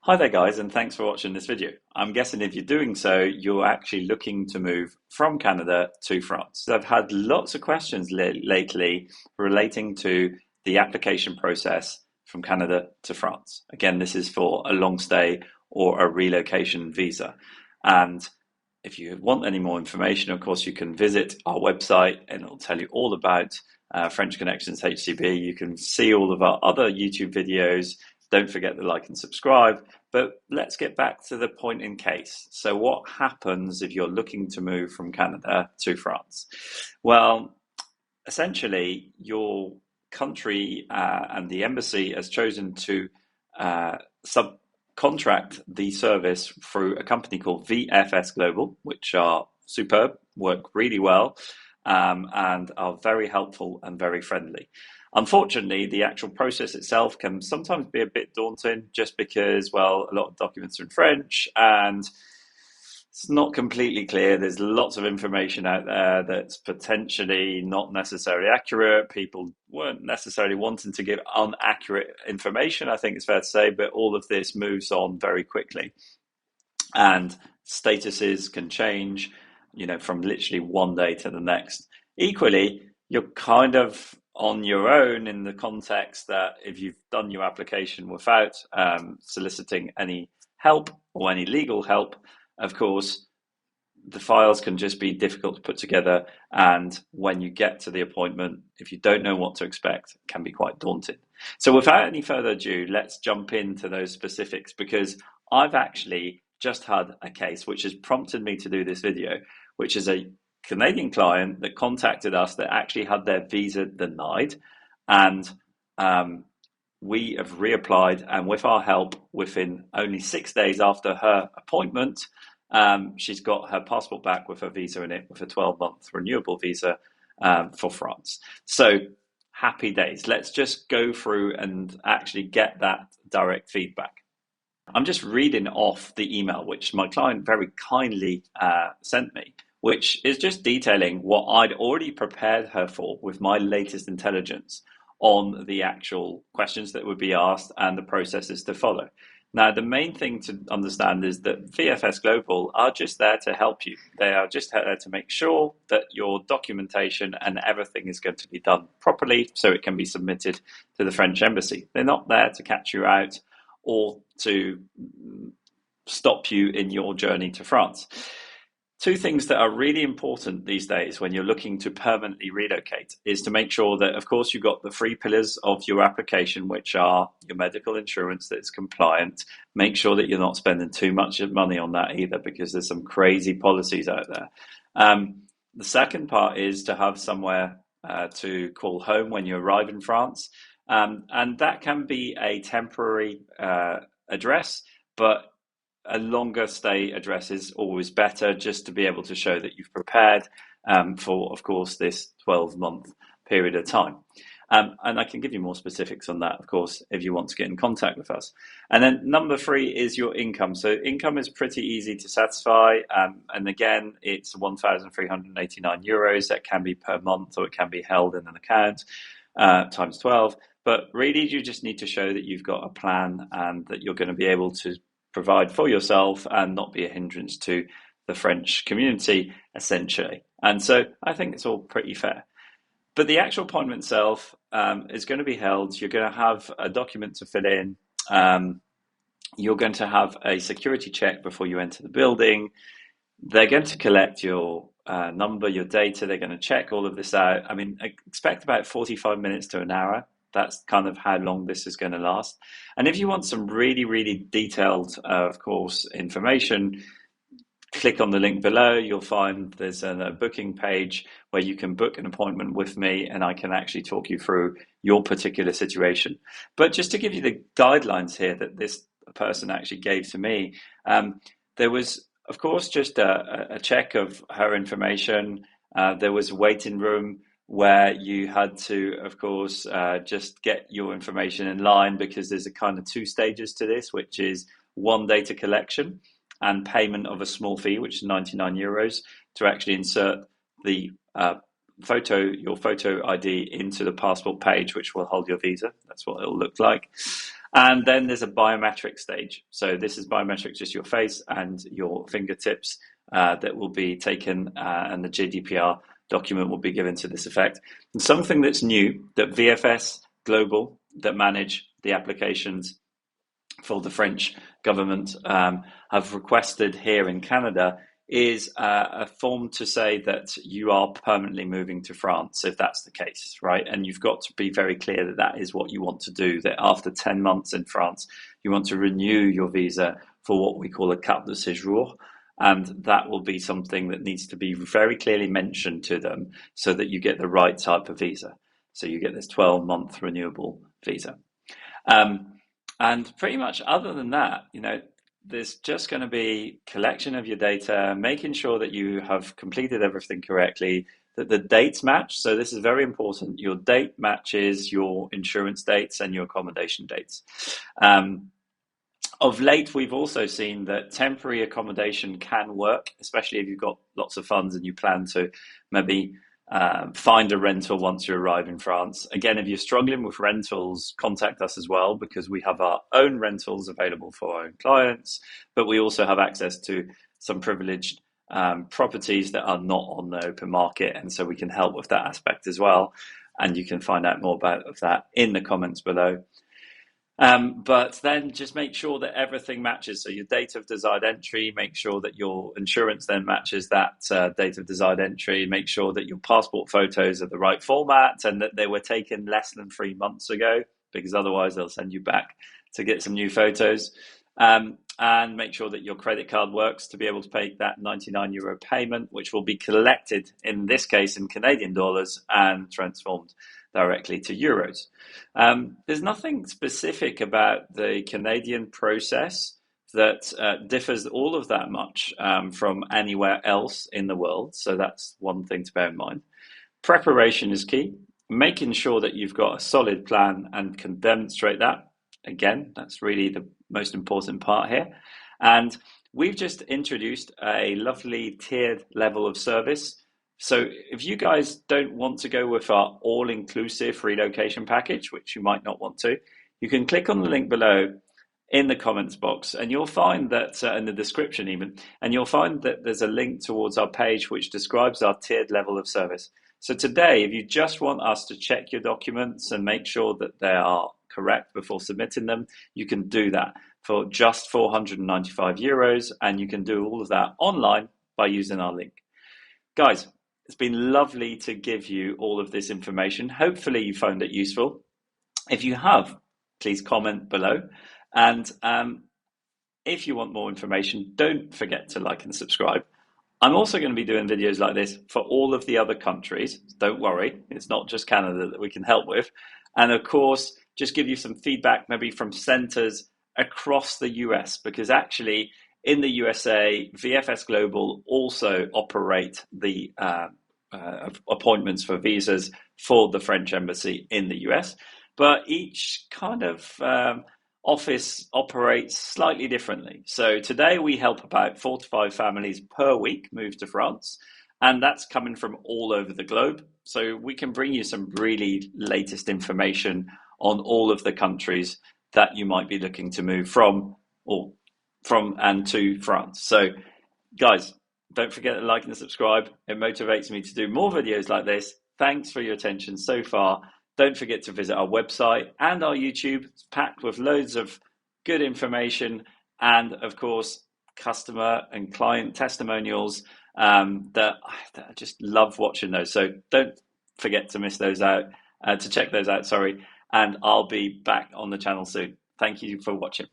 Hi there guys, and thanks for watching this video. I'm guessing if you're doing so, you're actually looking to move from Canada to France. I've had lots of questions lately relating to the application process from Canada to France. Again, this is for a long stay or a relocation visa. And if you want any more information, of course, you can visit our website and it'll tell you all about French Connections HCB. You can see all of our other YouTube videos. Don't forget to like and subscribe. But let's get back to the point in case. So what happens if you're looking to move from Canada to France? Well, essentially, your country and the embassy has chosen to subcontract the service through a company called VFS Global, which are superb, work really well, and are very helpful and very friendly. Unfortunately, the actual process itself can sometimes be a bit daunting just because, well, a lot of documents are in French and it's not completely clear. There's lots of information out there that's potentially not necessarily accurate. People weren't necessarily wanting to give inaccurate information, I think it's fair to say, but all of this moves on very quickly. And statuses can change, from literally one day to the next. Equally, you're kind of on your own in the context that if you've done your application without soliciting any help or any legal help, of course, the files can just be difficult to put together. And when you get to the appointment, if you don't know what to expect, it can be quite daunting. So without any further ado, let's jump into those specifics, because I've actually just had a case which has prompted me to do this video, which is a Canadian client that contacted us that actually had their visa denied, and we have reapplied, and with our help, within only 6 days after her appointment, she's got her passport back with her visa in it, with a 12-month renewable visa for France. So happy days. Let's just go through and actually get that direct feedback. I'm just reading off the email which my client very kindly sent me, which is just detailing what I'd already prepared her for with my latest intelligence on the actual questions that would be asked and the processes to follow. Now, the main thing to understand is that VFS Global are just there to help you. They are just there to make sure that your documentation and everything is going to be done properly so it can be submitted to the French embassy. They're not there to catch you out or to stop you in your journey to France. Two things that are really important these days when you're looking to permanently relocate is to make sure that, of course, you've got the 3 pillars of your application, which are your medical insurance that is compliant. Make sure that you're not spending too much money on that either, because there's some crazy policies out there. The second part is to have somewhere to call home when you arrive in France. And that can be a temporary address, but a longer stay address is always better, just to be able to show that you've prepared for, of course, this 12-month period of time. And I can give you more specifics on that, of course, if you want to get in contact with us. And then number 3 is your income. So income is pretty easy to satisfy. And again, it's 1,389 euros. That can be per month, or it can be held in an account times 12. But really, you just need to show that you've got a plan and that you're going to be able to provide for yourself and not be a hindrance to the French community, essentially. And so I think it's all pretty fair. But the actual appointment itself is going to be held. You're going to have a document to fill in. You're going to have a security check before you enter the building. They're going to collect your number, your data. They're going to check all of this out. I mean, expect about 45 minutes to an hour. That's kind of how long this is going to last. And if you want some really, really detailed, of course, information, click on the link below. You'll find there's a booking page where you can book an appointment with me, and I can actually talk you through your particular situation. But just to give you the guidelines here that this person actually gave to me, there was, of course, just a check of her information. There was a waiting room where you had to, of course, just get your information in line, because there's a kind of 2 stages to this, which is 1, data collection and payment of a small fee, which is 99 euros, to actually insert the your photo ID into the passport page, which will hold your visa. That's what it'll look like. And then there's a biometric stage. So this is biometric, just your face and your fingertips that will be taken, and the GDPR document will be given to this effect. And something that's new that VFS Global, that manage the applications for the French government, have requested here in Canada is a form to say that you are permanently moving to France, if that's the case, right? And you've got to be very clear that that is what you want to do, that after 10 months in France, you want to renew your visa for what we call a carte de séjour. And that will be something that needs to be very clearly mentioned to them so that you get the right type of visa. So you get this 12-month renewable visa. And pretty much other than that, there's just going to be collection of your data, making sure that you have completed everything correctly, that the dates match. So this is very important. Your date matches your insurance dates and your accommodation dates. Of late, we've also seen that temporary accommodation can work, especially if you've got lots of funds and you plan to maybe find a rental once you arrive in France. Again, if you're struggling with rentals, contact us as well, because we have our own rentals available for our own clients, but we also have access to some privileged properties that are not on the open market, and so we can help with that aspect as well. And you can find out more about that in the comments below. But then just make sure that everything matches. So your date of desired entry, make sure that your insurance then matches that date of desired entry. Make sure that your passport photos are the right format and that they were taken less than 3 months ago, because otherwise they'll send you back to get some new photos. And make sure that your credit card works to be able to pay that €99 payment, which will be collected, in this case, in Canadian dollars and transformed directly to euros. There's nothing specific about the Canadian process that differs all of that much from anywhere else in the world. So that's one thing to bear in mind. Preparation is key. Making sure that you've got a solid plan and can demonstrate that. Again, that's really the most important part here. And we've just introduced a lovely tiered level of service. So if you guys don't want to go with our all-inclusive relocation package, which you might not want to, you can click on the link below in the comments box, and you'll find that in the description even, and you'll find that there's a link towards our page which describes our tiered level of service. So today, if you just want us to check your documents and make sure that they are correct before submitting them, you can do that for just €495, and you can do all of that online by using our link. Guys, it's been lovely to give you all of this information. Hopefully you found it useful. If you have, please comment below. And if you want more information, don't forget to like and subscribe. I'm also going to be doing videos like this for all of the other countries. Don't worry, it's not just Canada that we can help with. And of course, just give you some feedback maybe from centers across the US, because actually in the USA, VFS Global also operate the appointments for visas for the French embassy in the US. But each kind of office operates slightly differently. So today we help about 4 to 5 families per week move to France, and that's coming from all over the globe. So we can bring you some really latest information on all of the countries that you might be looking to move from and to France. So guys, don't forget to like and subscribe. It motivates me to do more videos like this. Thanks for your attention so far. Don't forget to visit our website and our YouTube. It's packed with loads of good information and, of course, customer and client testimonials that I just love watching those. So don't forget to miss those out, to check those out, sorry. And I'll be back on the channel soon. Thank you for watching.